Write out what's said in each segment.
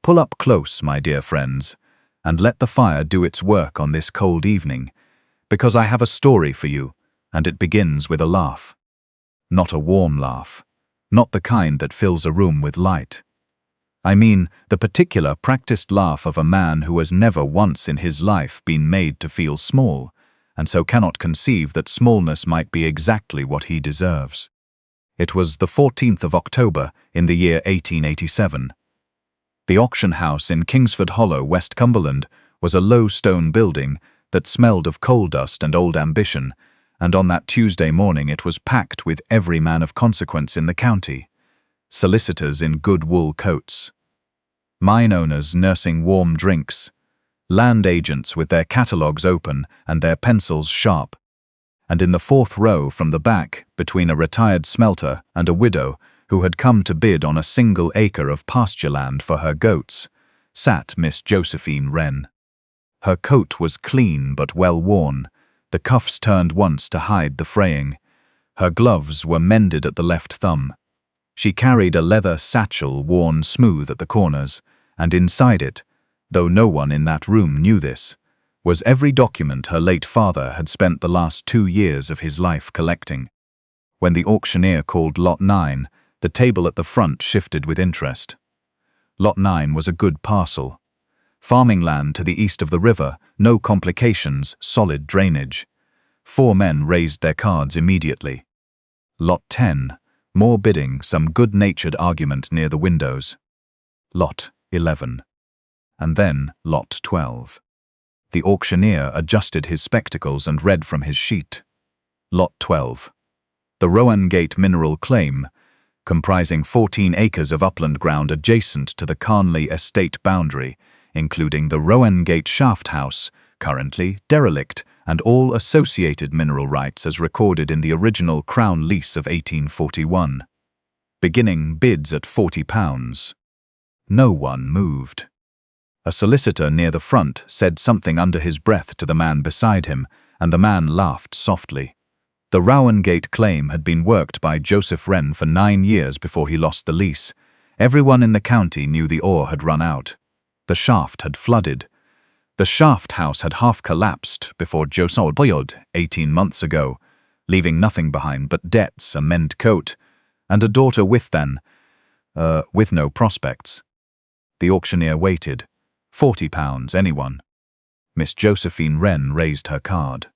Pull up close, my dear friends, and let the fire do its work on this cold evening, because I have a story for you, and it begins with a laugh. Not a warm laugh, not the kind that fills a room with light. I mean the particular practiced laugh of a man who has never once in his life been made to feel small, and so cannot conceive that smallness might be exactly what he deserves. It was the 14th of October in the year 1887. The auction house in Kingsford Hollow, West Cumberland, was a low stone building that smelled of coal dust and old ambition, and on that Tuesday morning it was packed with every man of consequence in the county. Solicitors in good wool coats, mine owners nursing warm drinks, land agents with their catalogues open and their pencils sharp, and in the fourth row from the back, between a retired smelter and a widow who had come to bid on a single acre of pasture land for her goats, sat Miss Josephine Wren. Her coat was clean but well worn, the cuffs turned once to hide the fraying. Her gloves were mended at the left thumb. She carried a leather satchel worn smooth at the corners, and inside it, though no one in that room knew this, was every document her late father had spent the last 2 years of his life collecting. When the auctioneer called Lot 9, the table at the front shifted with interest. Lot 9 was a good parcel. Farming land to the east of the river, no complications, solid drainage. 4 men raised their cards immediately. Lot 10, more bidding, some good-natured argument near the windows. Lot 11. And then Lot 12. The auctioneer adjusted his spectacles and read from his sheet. Lot 12. The Rowan Gate mineral claim, comprising 14 acres of upland ground adjacent to the Carnleigh estate boundary, including the Rowan Gate shaft house, currently derelict, and all associated mineral rights as recorded in the original Crown lease of 1841. Beginning bids at £40. No one moved. A solicitor near the front said something under his breath to the man beside him, and the man laughed softly. The Rowan Gate claim had been worked by Joseph Wren for 9 years before he lost the lease. Everyone in the county knew the ore had run out. The shaft had flooded. The shaft house had half collapsed before Josephine died 18 months ago, leaving nothing behind but debts, a mend coat, and a daughter with no prospects. The auctioneer waited. £40, anyone? Miss Josephine Wren raised her card.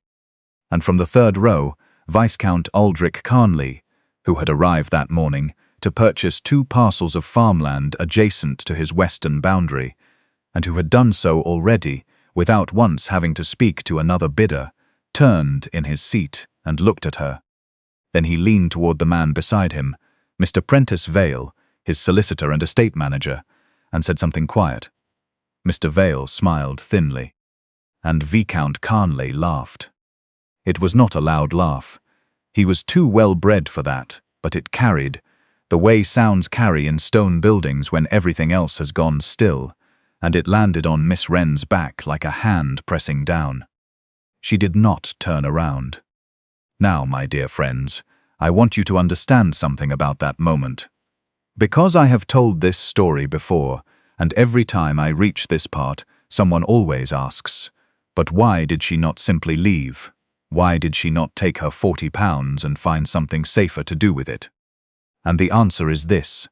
And from the third row, Viscount of Carnleigh, who had arrived that morning to purchase 2 parcels of farmland adjacent to his western boundary, and who had done so already without once having to speak to another bidder, turned in his seat and looked at her. Then he leaned toward the man beside him, Mr. Prentice Vale, his solicitor and estate manager, and said something quiet. Mr. Vale smiled thinly, and Viscount Carnleigh laughed. It was not a loud laugh. He was too well-bred for that, but it carried, the way sounds carry in stone buildings when everything else has gone still, and it landed on Miss Wren's back like a hand pressing down. She did not turn around. Now, my dear friends, I want you to understand something about that moment. Because I have told this story before, and every time I reach this part, someone always asks, but why did she not simply leave? Why did she not take her £40 and find something safer to do with it? And the answer is this: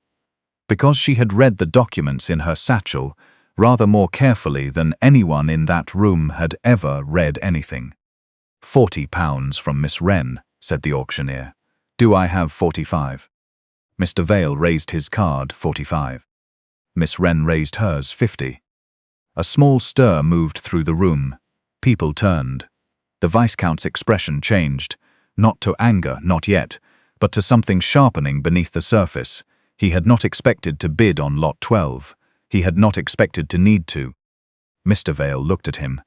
because she had read the documents in her satchel rather more carefully than anyone in that room had ever read anything. £40 from Miss Wren, said the auctioneer. Do I have 45? Mr. Vale raised his card, 45. Miss Wren raised hers, 50. A small stir moved through the room. People turned. The Viscount's expression changed, not to anger, not yet, but to something sharpening beneath the surface. He had not expected to bid on Lot 12. He had not expected to need to. Mr. Vale looked at him.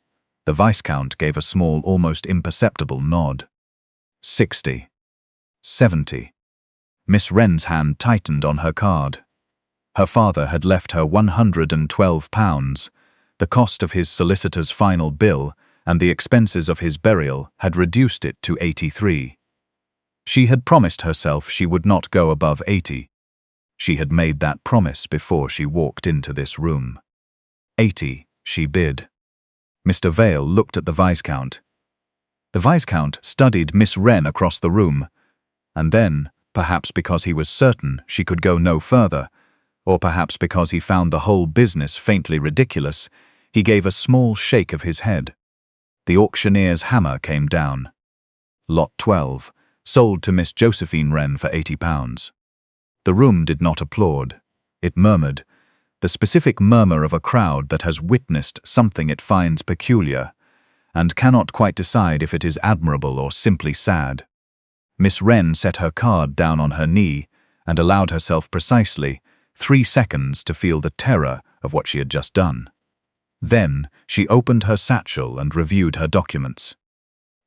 The Viscount gave a small, almost imperceptible nod. 60. 70. Miss Wren's hand tightened on her card. Her father had left her £112. The cost of his solicitor's final bill and the expenses of his burial had reduced it to 83. She had promised herself she would not go above 80. She had made that promise before she walked into this room. 80, she bid. Mr. Vale looked at the Viscount. The Viscount studied Miss Wren across the room, and then, perhaps because he was certain she could go no further, or perhaps because he found the whole business faintly ridiculous, he gave a small shake of his head. The auctioneer's hammer came down. Lot 12, sold to Miss Josephine Wren for £80. The room did not applaud. It murmured, the specific murmur of a crowd that has witnessed something it finds peculiar, and cannot quite decide if it is admirable or simply sad. Miss Wren set her card down on her knee and allowed herself precisely 3 seconds to feel the terror of what she had just done. Then she opened her satchel and reviewed her documents.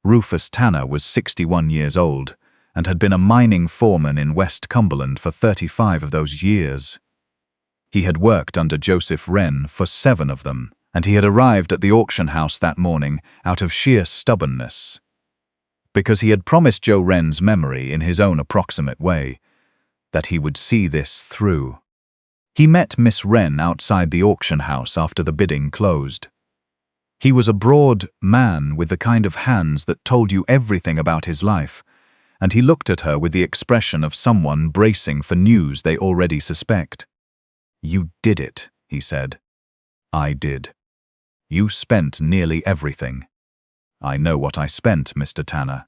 Rufus Tanner was 61 years old and had been a mining foreman in West Cumberland for 35 of those years. He had worked under Joseph Wren for 7 of them, and he had arrived at the auction house that morning out of sheer stubbornness. Because he had promised Joe Wren's memory in his own approximate way that he would see this through. He met Miss Wren outside the auction house after the bidding closed. He was a broad man with the kind of hands that told you everything about his life, and he looked at her with the expression of someone bracing for news they already suspect. "You did it," he said. "I did. You spent nearly everything." "I know what I spent, Mr. Tanner."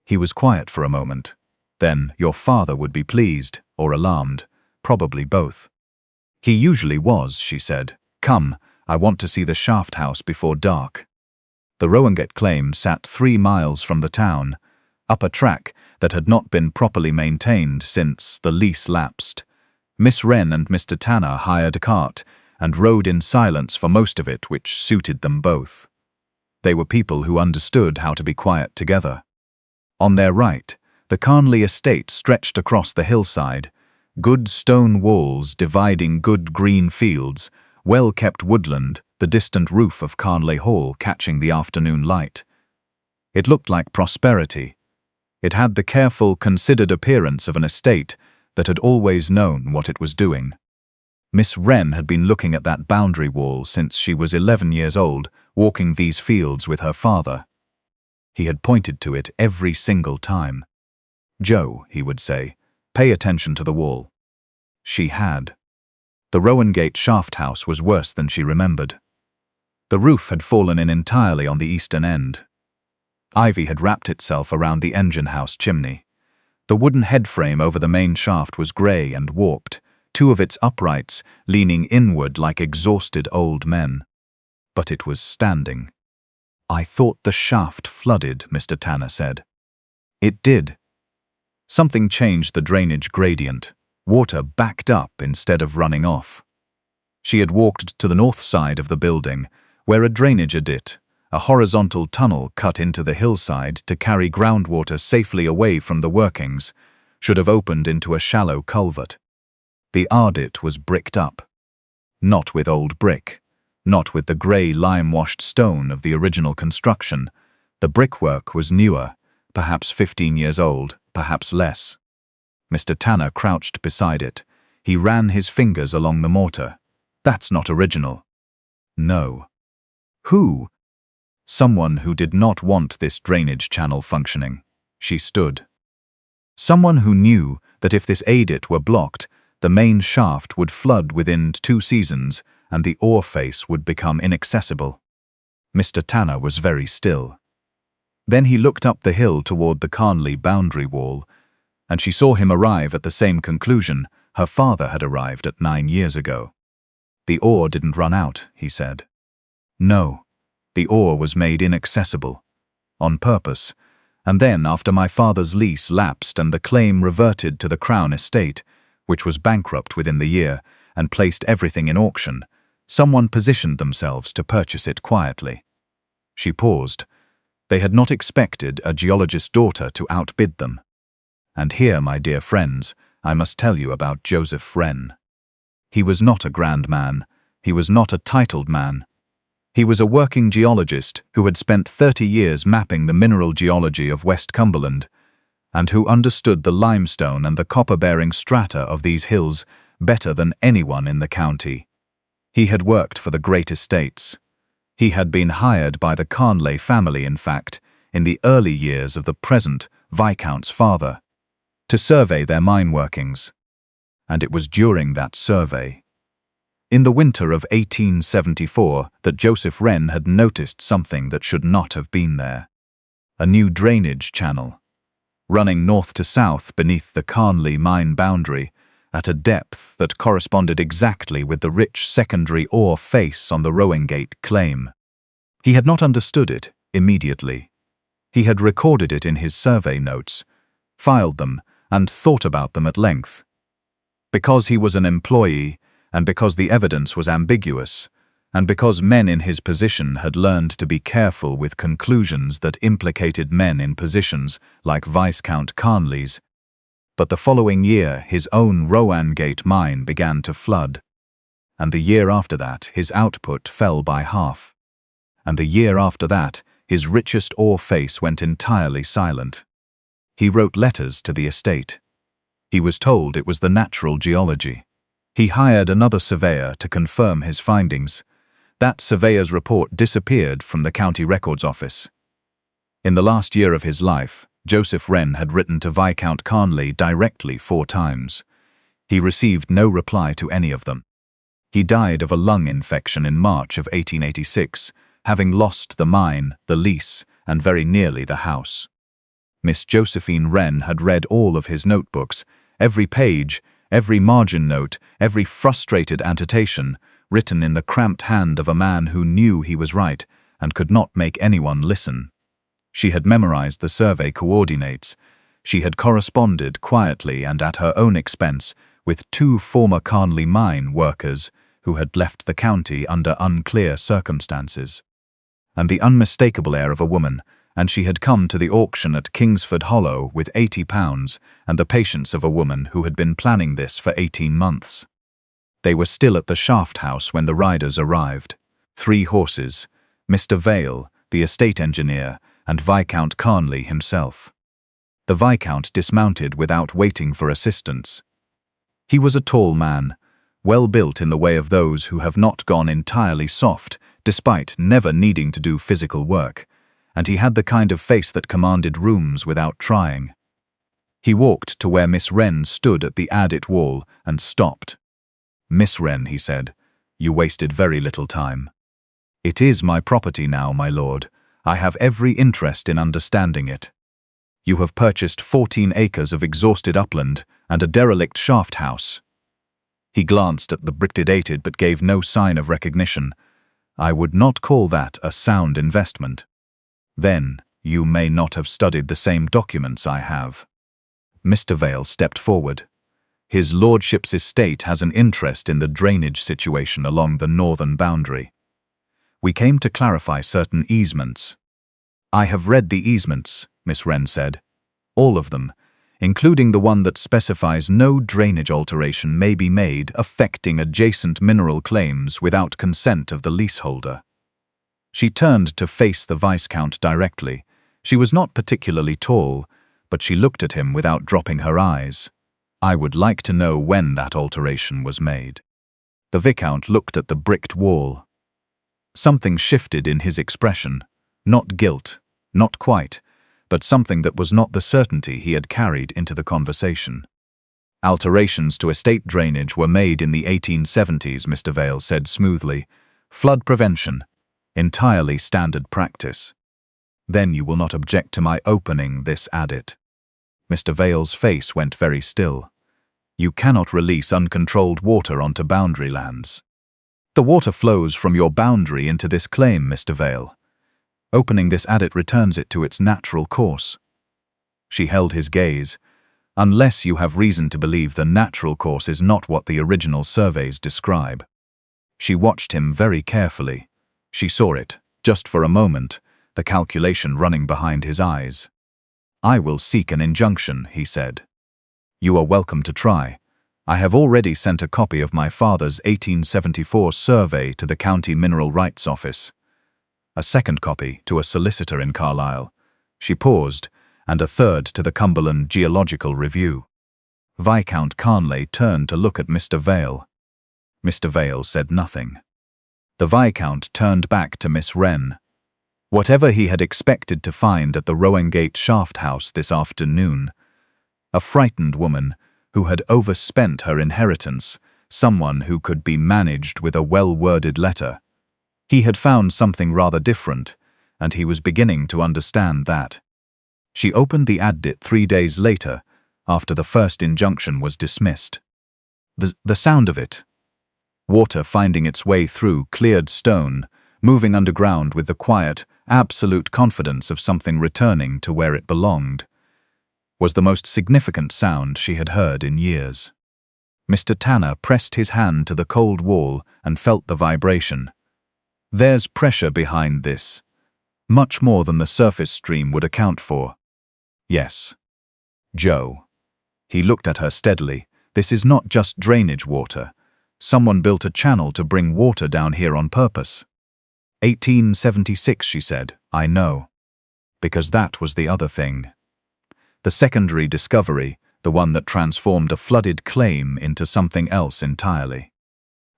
He was quiet for a moment. "Then your father would be pleased, or alarmed, probably both." "He usually was," she said. "Come, I want to see the shaft house before dark." The Rowangate claim sat 3 miles from the town, up a track that had not been properly maintained since the lease lapsed. Miss Wren and Mr. Tanner hired a cart and rode in silence for most of it, which suited them both. They were people who understood how to be quiet together. On their right, the Carnleigh estate stretched across the hillside, good stone walls dividing good green fields, well-kept woodland, the distant roof of Carnleigh Hall catching the afternoon light. It looked like prosperity. It had the careful, considered appearance of an estate that had always known what it was doing. Miss Wren had been looking at that boundary wall since she was 11 years old, walking these fields with her father. He had pointed to it every single time. "Joe," he would say, "pay attention to the wall." She had. The Rowangate shaft house was worse than she remembered. The roof had fallen in entirely on the eastern end. Ivy had wrapped itself around the engine house chimney. The wooden headframe over the main shaft was grey and warped, 2 of its uprights leaning inward like exhausted old men. But it was standing. "I thought the shaft flooded," Mr. Tanner said. It did. Something changed the drainage gradient. Water backed up instead of running off. She had walked to the north side of the building, where a drainage adit, a horizontal tunnel cut into the hillside to carry groundwater safely away from the workings, should have opened into a shallow culvert. The adit was bricked up. Not with old brick, not with the grey lime-washed stone of the original construction. The brickwork was newer, perhaps 15 years old, perhaps less. Mr. Tanner crouched beside it. He ran his fingers along the mortar. "That's not original." "No." "Who?" "Someone who did not want this drainage channel functioning." She stood. "Someone who knew that if this adit were blocked, the main shaft would flood within 2 seasons and the ore face would become inaccessible." Mr. Tanner was very still. Then he looked up the hill toward the Carnleigh boundary wall, and she saw him arrive at the same conclusion her father had arrived at 9 years ago. "The ore didn't run out," he said. "No, the ore was made inaccessible. On purpose. And then, after my father's lease lapsed and the claim reverted to the Crown estate, which was bankrupt within the year and placed everything in auction, someone positioned themselves to purchase it quietly." She paused. They had not expected a geologist's daughter to outbid them. And here, my dear friends, I must tell you about Joseph Wren. He was not a grand man. He was not a titled man. He was a working geologist who had spent 30 years mapping the mineral geology of West Cumberland, and who understood the limestone and the copper-bearing strata of these hills better than anyone in the county. He had worked for the great estates. He had been hired by the Carnleigh family, in fact, in the early years of the present Viscount's father, to survey their mine workings. And it was during that survey, in the winter of 1874, that Josephine Wren had noticed something that should not have been there. A new drainage channel, running north to south beneath the Carnleigh mine boundary, at a depth that corresponded exactly with the rich secondary ore face on the Rowingate claim. He had not understood it immediately. He had recorded it in his survey notes, filed them, and thought about them at length. Because he was an employee, and because the evidence was ambiguous, and because men in his position had learned to be careful with conclusions that implicated men in positions like Viscount Carnleigh's. But the following year his own Rowingate mine began to flood, and the year after that his output fell by half, and the year after that his richest ore face went entirely silent. He wrote letters to the estate. He was told it was the natural geology. He hired another surveyor to confirm his findings. That surveyor's report disappeared from the county records office. In the last year of his life, Josephine Wren had written to Viscount Carnleigh directly 4 times. He received no reply to any of them. He died of a lung infection in March of 1886, having lost the mine, the lease, and very nearly the house. Miss Josephine Wren had read all of his notebooks, every page, every margin note, every frustrated annotation, written in the cramped hand of a man who knew he was right and could not make anyone listen. She had memorized the survey coordinates. She had corresponded quietly and at her own expense with 2 former Carnleigh mine workers who had left the county under unclear circumstances, and the unmistakable air of a woman, and she had come to the auction at Kingsford Hollow with £80 and the patience of a woman who had been planning this for 18 months. They were still at the shaft house when the riders arrived. 3 horses, Mr. Vale, the estate engineer, and Viscount Carnleigh himself. The Viscount dismounted without waiting for assistance. He was a tall man, well built in the way of those who have not gone entirely soft, despite never needing to do physical work, and he had the kind of face that commanded rooms without trying. He walked to where Miss Wren stood at the adit wall and stopped. "Miss Wren," he said, "you wasted very little time. It is my property now, my lord. I have every interest in understanding it. You have purchased 14 acres of exhausted upland and a derelict shaft house." He glanced at the bricked dated but gave no sign of recognition. "I would not call that a sound investment." "Then, you may not have studied the same documents I have." Mr. Vale stepped forward. "His lordship's estate has an interest in the drainage situation along the northern boundary. We came to clarify certain easements." "I have read the easements," Miss Wren said. "All of them, including the one that specifies no drainage alteration may be made affecting adjacent mineral claims without consent of the leaseholder." She turned to face the Viscount directly. She was not particularly tall, but she looked at him without dropping her eyes. "I would like to know when that alteration was made." The Viscount looked at the bricked wall. Something shifted in his expression. Not guilt, not quite, but something that was not the certainty he had carried into the conversation. "Alterations to estate drainage were made in the 1870s, Mr. Vale said smoothly. "Flood prevention. Entirely standard practice." "Then you will not object to my opening this adit." Mr. Vale's face went very still. "You cannot release uncontrolled water onto boundary lands. The water flows from your boundary into this claim, Mr. Vale. Opening this adit returns it to its natural course." She held his gaze. "Unless you have reason to believe the natural course is not what the original surveys describe." She watched him very carefully. She saw it, just for a moment, the calculation running behind his eyes. "I will seek an injunction," he said. "You are welcome to try. I have already sent a copy of my father's 1874 survey to the County Mineral Rights Office. A second copy to a solicitor in Carlisle." She paused, and a third to the Cumberland Geological Review. Viscount Carnleigh turned to look at Mr. Vale. Mr. Vale said nothing. The Viscount turned back to Miss Wren. Whatever he had expected to find at the Rowengate Shaft House this afternoon, a frightened woman who had overspent her inheritance, someone who could be managed with a well-worded letter. He had found something rather different, and he was beginning to understand that. She opened the addit 3 days later, after the first injunction was dismissed. The sound of it. Water finding its way through cleared stone, moving underground with the quiet, absolute confidence of something returning to where it belonged, was the most significant sound she had heard in years. Mr. Tanner pressed his hand to the cold wall and felt the vibration. There's pressure behind this, much more than the surface stream would account for. Yes. Joe. He looked at her steadily. This is not just drainage water. Someone built a channel to bring water down here on purpose. 1876, she said. I know. Because that was the other thing. The secondary discovery, the one that transformed a flooded claim into something else entirely.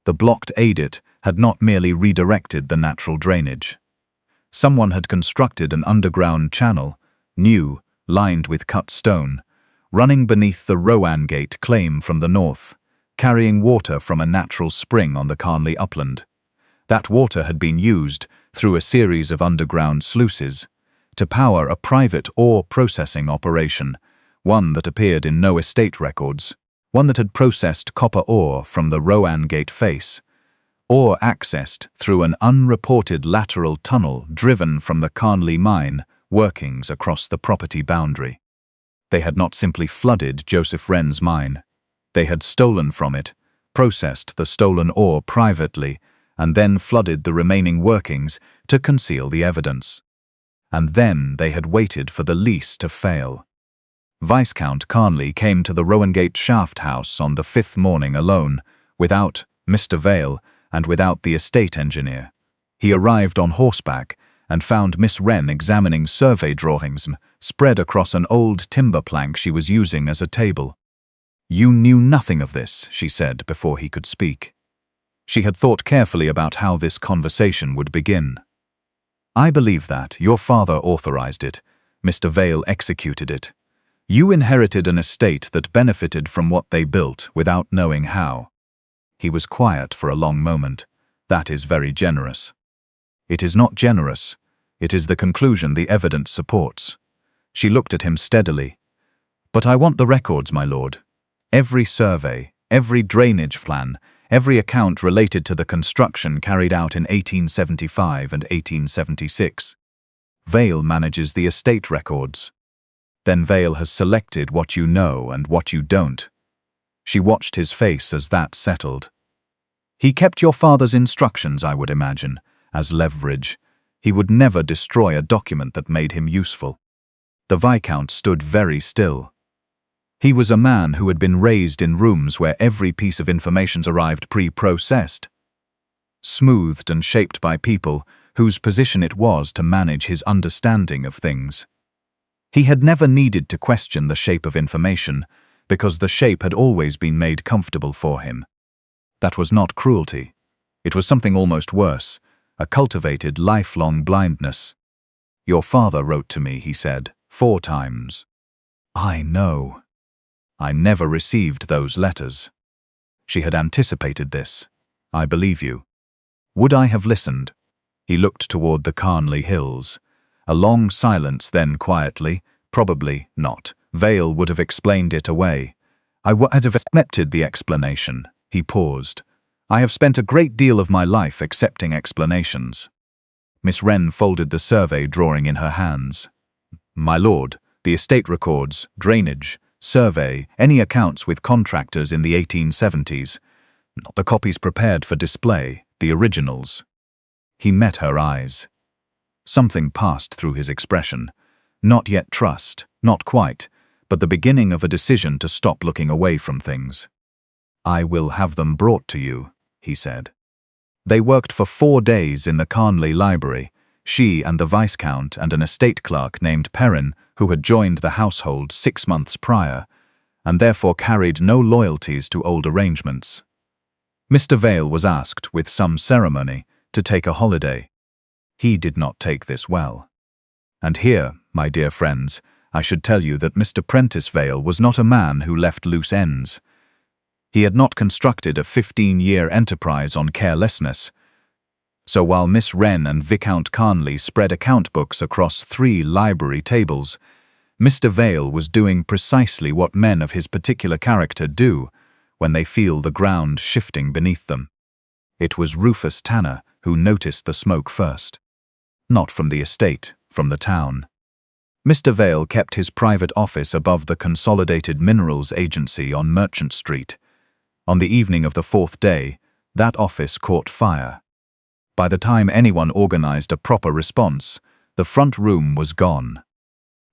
The blocked adit had not merely redirected the natural drainage. Someone had constructed an underground channel, new, lined with cut stone, running beneath the Rowengate claim from the north, carrying water from a natural spring on the Carnleigh upland. That water had been used, through a series of underground sluices, to power a private ore processing operation, one that appeared in no estate records, one that had processed copper ore from the Rowengate face, ore accessed through an unreported lateral tunnel driven from the Carnleigh mine workings across the property boundary. They had not simply flooded Josephine Wren's mine. They had stolen from it, processed the stolen ore privately, and then flooded the remaining workings to conceal the evidence. And then they had waited for the lease to fail. Viscount Carnleigh came to the Rowengate Shaft House on the 5th morning alone, without Mr. Vale and without the estate engineer. He arrived on horseback and found Miss Wren examining survey drawings spread across an old timber plank she was using as a table. You knew nothing of this, she said before he could speak. She had thought carefully about how this conversation would begin. I believe that your father authorized it, Mr. Vale executed it. You inherited an estate that benefited from what they built without knowing how. He was quiet for a long moment. That is very generous. It is not generous. It is the conclusion the evidence supports. She looked at him steadily. But I want the records, my lord. Every survey, every drainage plan, every account related to the construction carried out in 1875 and 1876. Vale manages the estate records. Then Vale has selected what you know and what you don't. She watched his face as that settled. He kept your father's instructions, I would imagine, as leverage. He would never destroy a document that made him useful. The Viscount stood very still. He was a man who had been raised in rooms where every piece of information arrived pre-processed, smoothed and shaped by people whose position it was to manage his understanding of things. He had never needed to question the shape of information, because the shape had always been made comfortable for him. That was not cruelty. It was something almost worse, a cultivated, lifelong blindness. Your father wrote to me, he said, 4 times. I know. I never received those letters. She had anticipated this. I believe you. Would I have listened? He looked toward the Carnleigh hills. A long silence, then quietly, probably not. Vale would have explained it away. I would have accepted the explanation. He paused. I have spent a great deal of my life accepting explanations. Miss Wren folded the survey drawing in her hands. My lord, the estate records, drainage, survey, any accounts with contractors in the 1870s, not the copies prepared for display, the originals. He met her eyes. Something passed through his expression. Not yet trust, not quite, but the beginning of a decision to stop looking away from things. I will have them brought to you, he said. They worked for 4 days in the Carnleigh library, she and the Viscount and an estate clerk named Perrin, who had joined the household 6 months prior, and therefore carried no loyalties to old arrangements. Mr. Vale was asked, with some ceremony, to take a holiday. He did not take this well. And here, my dear friends, I should tell you that Mr. Prentice Vale was not a man who left loose ends. He had not constructed a 15-year enterprise on carelessness. So while Miss Wren and Viscount Carnleigh spread account books across 3 library tables, Mr. Vale was doing precisely what men of his particular character do when they feel the ground shifting beneath them. It was Rufus Tanner who noticed the smoke first. Not from the estate, from the town. Mr. Vale kept his private office above the Consolidated Minerals Agency on Merchant Street. On the evening of the 4th day, that office caught fire. By the time anyone organized a proper response, the front room was gone.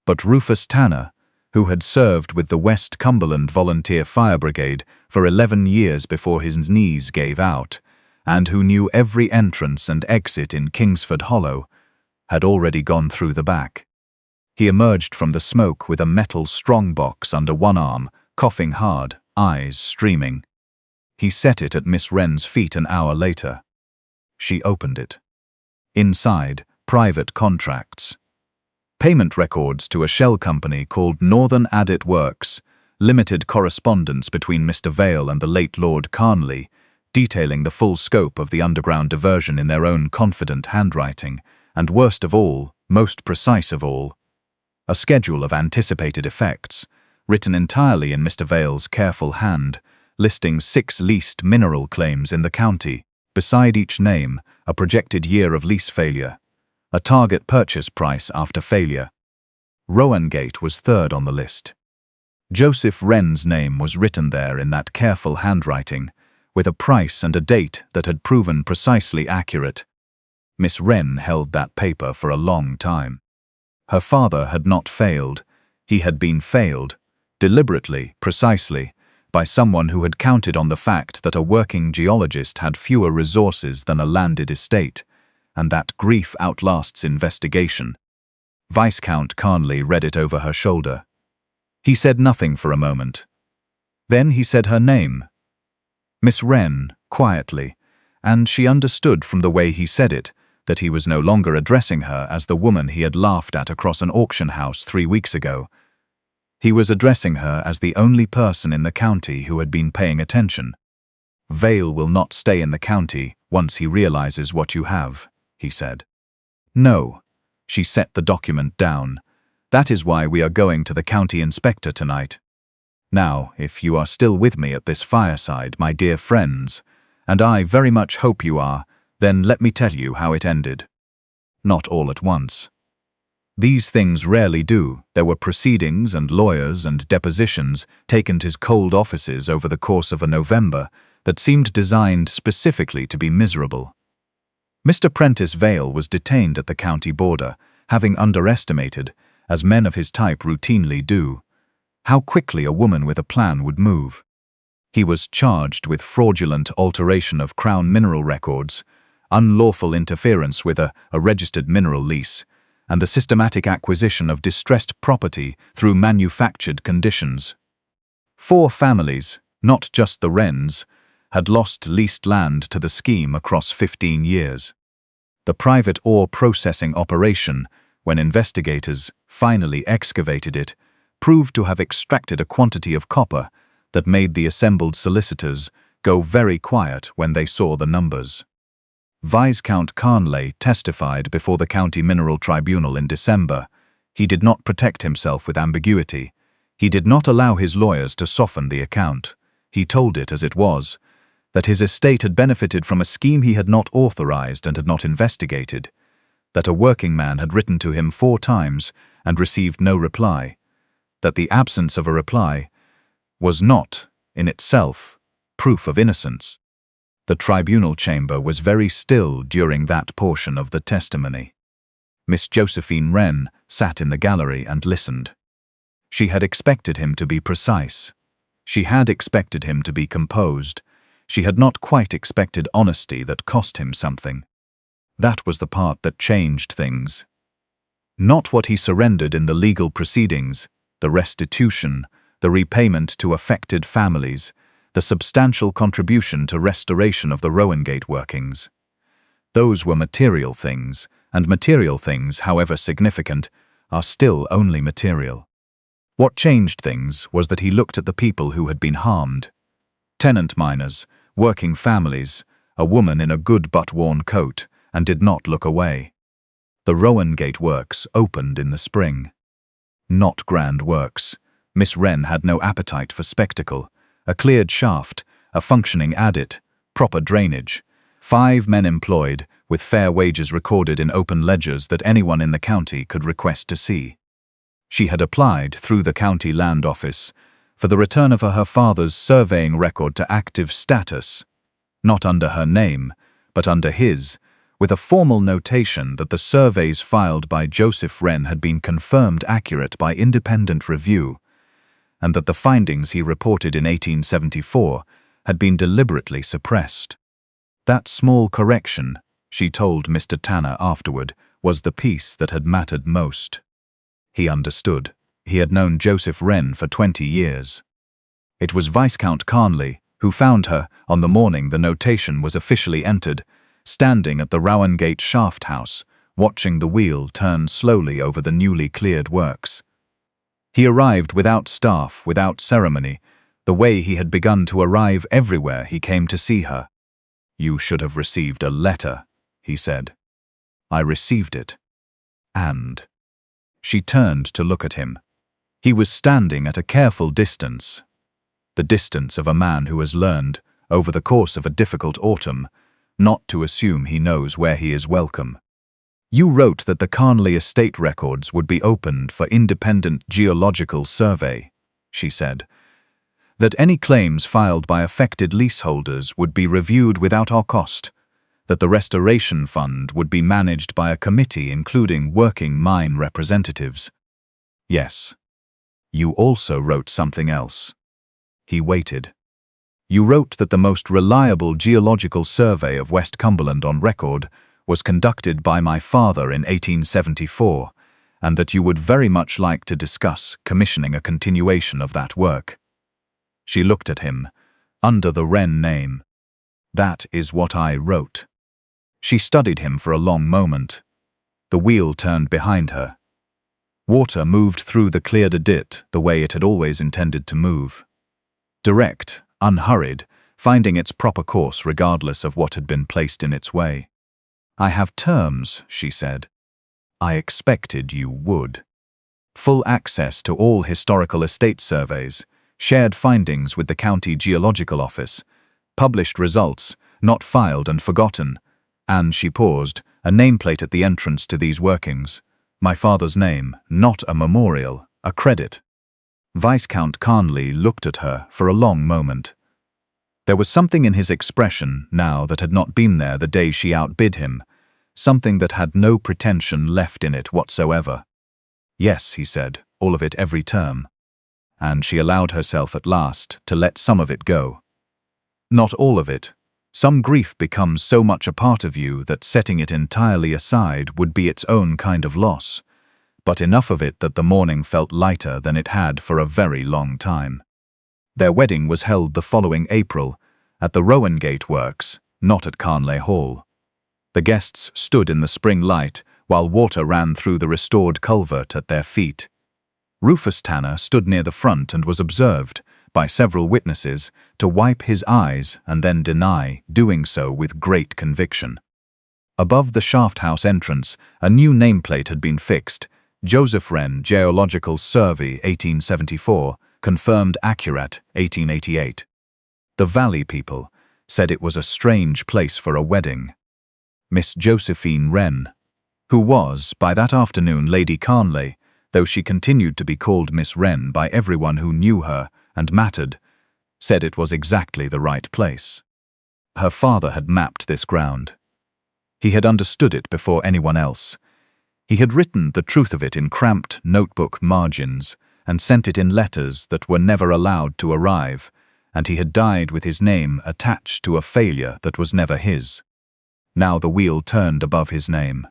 But Rufus Tanner, who had served with the West Cumberland Volunteer Fire Brigade for 11 years before his knees gave out, and who knew every entrance and exit in Kingsford Hollow, had already gone through the back. He emerged from the smoke with a metal strongbox under one arm, coughing hard, eyes streaming. He set it at Miss Wren's feet an hour later. She opened it. Inside, private contracts. Payment records to a shell company called Northern Adit Works, limited correspondence between Mr. Vale and the late Lord Carnleigh, detailing the full scope of the underground diversion in their own confident handwriting, and worst of all, most precise of all, a schedule of anticipated effects, written entirely in Mr. Vale's careful hand, listing 6 leased mineral claims in the county, beside each name, a projected year of lease failure, a target purchase price after failure. Rowan-gate was 3rd on the list. Josephine Wren's name was written there in that careful handwriting, with a price and a date that had proven precisely accurate. Miss Wren held that paper for a long time. Her father had not failed. He had been failed, deliberately, precisely, by someone who had counted on the fact that a working geologist had fewer resources than a landed estate, and that grief outlasts investigation. Viscount Carnleigh read it over her shoulder. He said nothing for a moment. Then he said her name. Miss Wren, quietly, and she understood from the way he said it that he was no longer addressing her as the woman he had laughed at across an auction house 3 weeks ago. He was addressing her as the only person in the county who had been paying attention. Vale will not stay in the county once he realizes what you have, he said. No. She set the document down. That is why we are going to the county inspector tonight. Now, if you are still with me at this fireside, my dear friends, and I very much hope you are, then let me tell you how it ended. Not all at once. These things rarely do. There were proceedings and lawyers and depositions taken to his cold offices over the course of a November that seemed designed specifically to be miserable. Mr. Prentice Vale was detained at the county border, having underestimated, as men of his type routinely do, how quickly a woman with a plan would move. He was charged with fraudulent alteration of Crown mineral records, unlawful interference with a registered mineral lease, and the systematic acquisition of distressed property through manufactured conditions. 4 families, not just the Wrens, had lost leased land to the scheme across 15 years. The private ore processing operation, when investigators finally excavated it, proved to have extracted a quantity of copper that made the assembled solicitors go very quiet when they saw the numbers. Viscount Carnleigh testified before the County Mineral Tribunal in December. He did not protect himself with ambiguity. He did not allow his lawyers to soften the account. He told it as it was, that his estate had benefited from a scheme he had not authorized and had not investigated, that a working man had written to him 4 times and received no reply, that the absence of a reply was not, in itself, proof of innocence. The tribunal chamber was very still during that portion of the testimony. Miss Josephine Wren sat in the gallery and listened. She had expected him to be precise. She had expected him to be composed. She had not quite expected honesty that cost him something. That was the part that changed things. Not what he surrendered in the legal proceedings, the restitution, the repayment to affected families, the substantial contribution to restoration of the Rowangate workings. Those were material things, and material things, however significant, are still only material. What changed things was that he looked at the people who had been harmed. Tenant miners, working families, a woman in a good but worn coat, and did not look away. The Rowangate works opened in the spring. Not grand works. Miss Wren had no appetite for spectacle. A cleared shaft, a functioning adit, proper drainage, 5 men employed, with fair wages recorded in open ledgers that anyone in the county could request to see. She had applied through the county land office for the return of her father's surveying record to active status, not under her name, but under his, with a formal notation that the surveys filed by Josephine Wren had been confirmed accurate by independent review, and that the findings he reported in 1874 had been deliberately suppressed. That small correction, she told Mr. Tanner afterward, was the piece that had mattered most. He understood. He had known Josephine Wren for 20 years. It was Viscount Carnleigh who found her, on the morning the notation was officially entered, standing at the Rowangate shaft house, watching the wheel turn slowly over the newly cleared works. He arrived without staff, without ceremony, the way he had begun to arrive everywhere he came to see her. "You should have received a letter," he said. "I received it. And—" She turned to look at him. He was standing at a careful distance, the distance of a man who has learned, over the course of a difficult autumn, not to assume he knows where he is welcome. "You wrote that the Carnleigh estate records would be opened for independent geological survey," she said. "That any claims filed by affected leaseholders would be reviewed without our cost. That the restoration fund would be managed by a committee including working mine representatives." "Yes. You also wrote something else." He waited. "You wrote that the most reliable geological survey of West Cumberland on record was conducted by my father in 1874, and that you would very much like to discuss commissioning a continuation of that work." She looked at him, under the Wren name. "That is what I wrote." She studied him for a long moment. The wheel turned behind her. Water moved through the cleared adit the way it had always intended to move. Direct, unhurried, finding its proper course regardless of what had been placed in its way. "I have terms," she said. "I expected you would. Full access to all historical estate surveys, shared findings with the County Geological Office, published results, not filed and forgotten, and," she paused, "a nameplate at the entrance to these workings. My father's name, not a memorial, a credit." Viscount Carnleigh looked at her for a long moment. There was something in his expression now that had not been there the day she outbid him, something that had no pretension left in it whatsoever. "Yes," he said, "all of it every term." And she allowed herself at last to let some of it go. "Not all of it. Some grief becomes so much a part of you that setting it entirely aside would be its own kind of loss, but enough of it that the mourning felt lighter than it had for a very long time." Their wedding was held the following April, at the Rowangate Works, not at Carnleigh Hall. The guests stood in the spring light while water ran through the restored culvert at their feet. Rufus Tanner stood near the front and was observed, by several witnesses, to wipe his eyes and then deny, doing so with great conviction. Above the shaft house entrance, a new nameplate had been fixed, "Josephine Wren Geological Survey 1874, confirmed accurate 1888. The Valley people said it was a strange place for a wedding. Miss Josephine Wren, who was, by that afternoon, Lady Carnleigh, though she continued to be called Miss Wren by everyone who knew her and mattered, said it was exactly the right place. Her father had mapped this ground. He had understood it before anyone else. He had written the truth of it in cramped notebook margins and sent it in letters that were never allowed to arrive, and he had died with his name attached to a failure that was never his. Now the wheel turned above his name.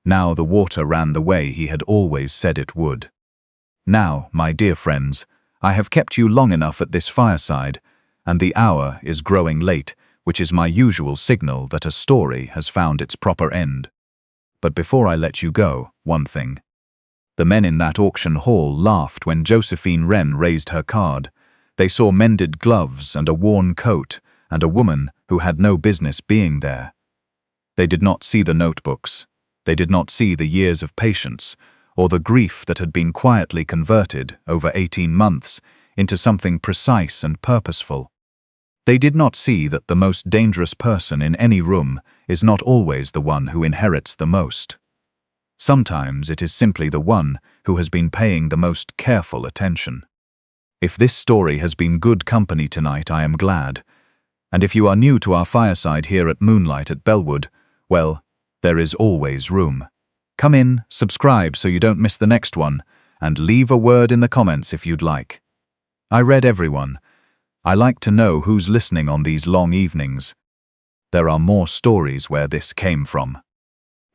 Now the water ran the way he had always said it would. Now, my dear friends, I have kept you long enough at this fireside, and the hour is growing late, which is my usual signal that a story has found its proper end. But before I let you go, one thing. The men in that auction hall laughed when Josephine Wren raised her card. They saw mended gloves and a worn coat, and a woman who had no business being there. They did not see the notebooks. They did not see the years of patience, or the grief that had been quietly converted over 18 months into something precise and purposeful. They did not see that the most dangerous person in any room is not always the one who inherits the most. Sometimes it is simply the one who has been paying the most careful attention. If this story has been good company tonight, I am glad. And if you are new to our fireside here at Moonlight at Bellwood, well, there is always room. Come in, subscribe so you don't miss the next one, and leave a word in the comments if you'd like. I read everyone. I like to know who's listening on these long evenings. There are more stories where this came from.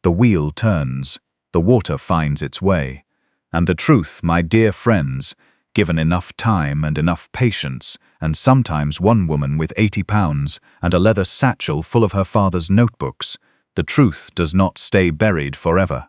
The wheel turns, the water finds its way, and the truth, my dear friends, given enough time and enough patience, and sometimes one woman with £80 and a leather satchel full of her father's notebooks, the truth does not stay buried forever.